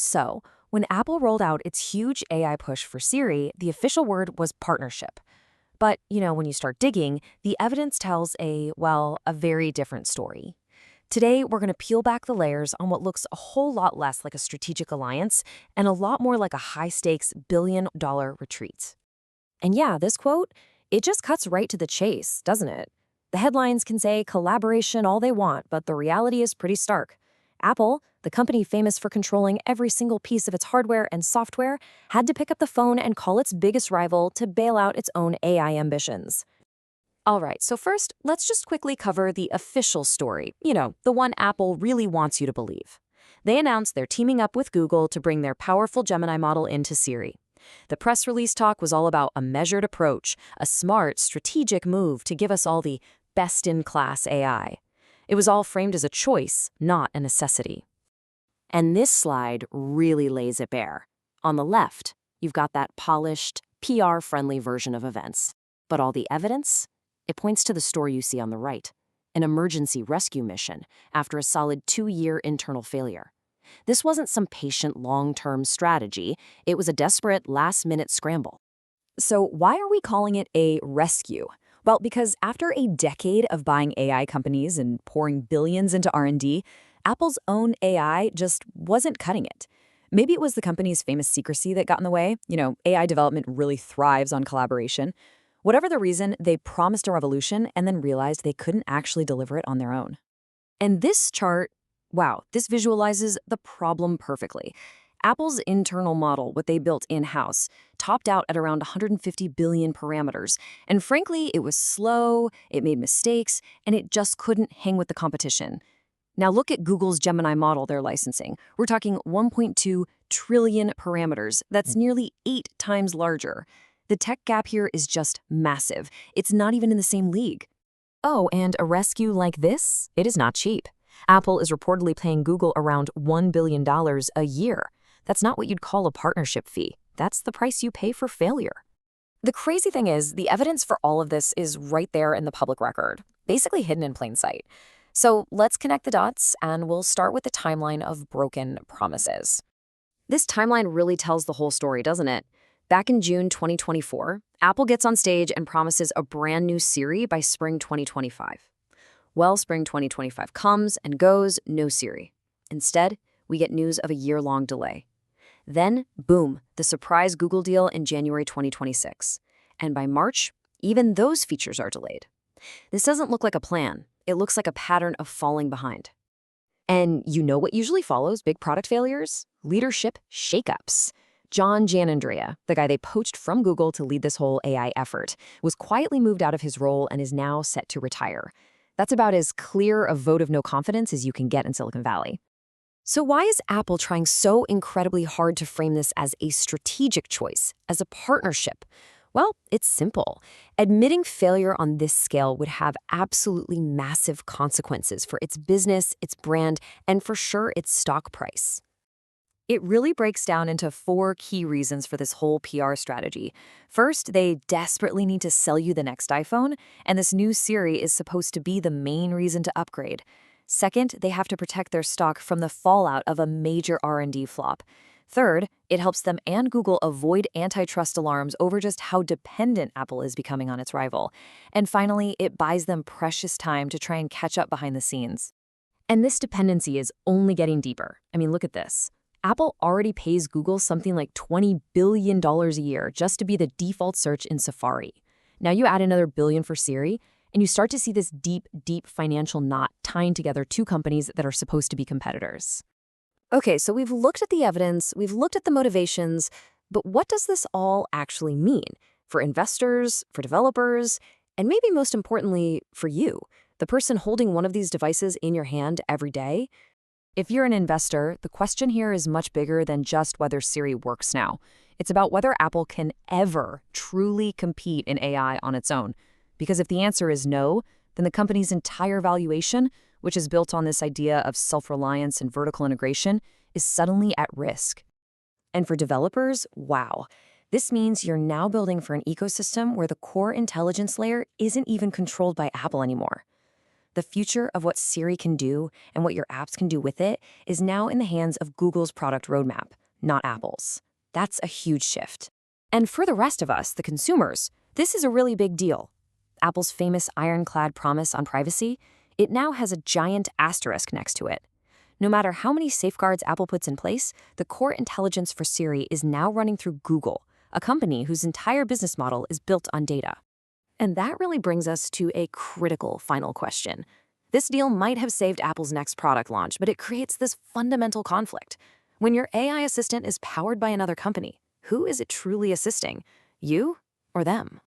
So, when Apple rolled out its huge AI push for Siri, the official word was partnership. But, when you start digging, the evidence tells a very different story. Today, we're going to peel back the layers on what looks a whole lot less like a strategic alliance and a lot more like a high-stakes billion-dollar retreat. And yeah, this quote, it just cuts right to the chase, doesn't it? The headlines can say collaboration all they want, but the reality is pretty stark. Apple, the company famous for controlling every single piece of its hardware and software, had to pick up the phone and call its biggest rival to bail out its own AI ambitions. All right, so first, let's just quickly cover the official story, the one Apple really wants you to believe. They announced they're teaming up with Google to bring their powerful Gemini model into Siri. The press release talk was all about a measured approach, a smart, strategic move to give us all the best-in-class AI. It was all framed as a choice, not a necessity. And this slide really lays it bare. On the left, you've got that polished, PR-friendly version of events. But all the evidence? It points to the story you see on the right, an emergency rescue mission after a solid 2-year internal failure. This wasn't some patient long-term strategy. It was a desperate last-minute scramble. So why are we calling it a rescue? Well, because after a decade of buying AI companies and pouring billions into R&D, Apple's own AI just wasn't cutting it. Maybe it was the company's famous secrecy that got in the way. AI development really thrives on collaboration. Whatever the reason, they promised a revolution and then realized they couldn't actually deliver it on their own. And this chart, wow, this visualizes the problem perfectly. Apple's internal model, what they built in-house, topped out at around 150 billion parameters. And frankly, it was slow, it made mistakes, and it just couldn't hang with the competition. Now look at Google's Gemini model they're licensing. We're talking 1.2 trillion parameters. That's nearly 8 times larger. The tech gap here is just massive. It's not even in the same league. Oh, and a rescue like this? It is not cheap. Apple is reportedly paying Google around $1 billion a year. That's not what you'd call a partnership fee. That's the price you pay for failure. The crazy thing is, the evidence for all of this is right there in the public record, basically hidden in plain sight. So let's connect the dots, and we'll start with the timeline of broken promises. This timeline really tells the whole story, doesn't it? Back in June 2024, Apple gets on stage and promises a brand new Siri by spring 2025. Well, spring 2025 comes and goes, no Siri. Instead, we get news of a year-long delay. Then, boom, the surprise Google deal in January 2026. And by March, even those features are delayed. This doesn't look like a plan. It looks like a pattern of falling behind. And you know what usually follows big product failures? Leadership shakeups. John Giannandrea, the guy they poached from Google to lead this whole AI effort, was quietly moved out of his role and is now set to retire. That's about as clear a vote of no confidence as you can get in Silicon Valley. So why is Apple trying so incredibly hard to frame this as a strategic choice, as a partnership? Well, it's simple. Admitting failure on this scale would have absolutely massive consequences for its business, its brand, and for sure its stock price. It really breaks down into 4 key reasons for this whole PR strategy. First, they desperately need to sell you the next iPhone, and this new Siri is supposed to be the main reason to upgrade. Second, they have to protect their stock from the fallout of a major R&D flop. Third, it helps them and Google avoid antitrust alarms over just how dependent Apple is becoming on its rival. And finally, it buys them precious time to try and catch up behind the scenes. And this dependency is only getting deeper. I mean, look at this. Apple already pays Google something like $20 billion a year just to be the default search in Safari. Now you add another billion for Siri, and you start to see this deep, deep financial knot tying together 2 companies that are supposed to be competitors. Okay, so we've looked at the evidence, we've looked at the motivations, but what does this all actually mean for investors, for developers, and maybe most importantly, for you, the person holding one of these devices in your hand every day? If you're an investor, the question here is much bigger than just whether Siri works now. It's about whether Apple can ever truly compete in AI on its own. Because if the answer is no, then the company's entire valuation, which is built on this idea of self-reliance and vertical integration, is suddenly at risk. And for developers, wow. This means you're now building for an ecosystem where the core intelligence layer isn't even controlled by Apple anymore. The future of what Siri can do and what your apps can do with it is now in the hands of Google's product roadmap, not Apple's. That's a huge shift. And for the rest of us, the consumers, this is a really big deal. Apple's famous ironclad promise on privacy, it now has a giant asterisk next to it. No matter how many safeguards Apple puts in place, the core intelligence for Siri is now running through Google, a company whose entire business model is built on data. And that really brings us to a critical final question. This deal might have saved Apple's next product launch, but it creates this fundamental conflict. When your AI assistant is powered by another company, who is it truly assisting? You or them?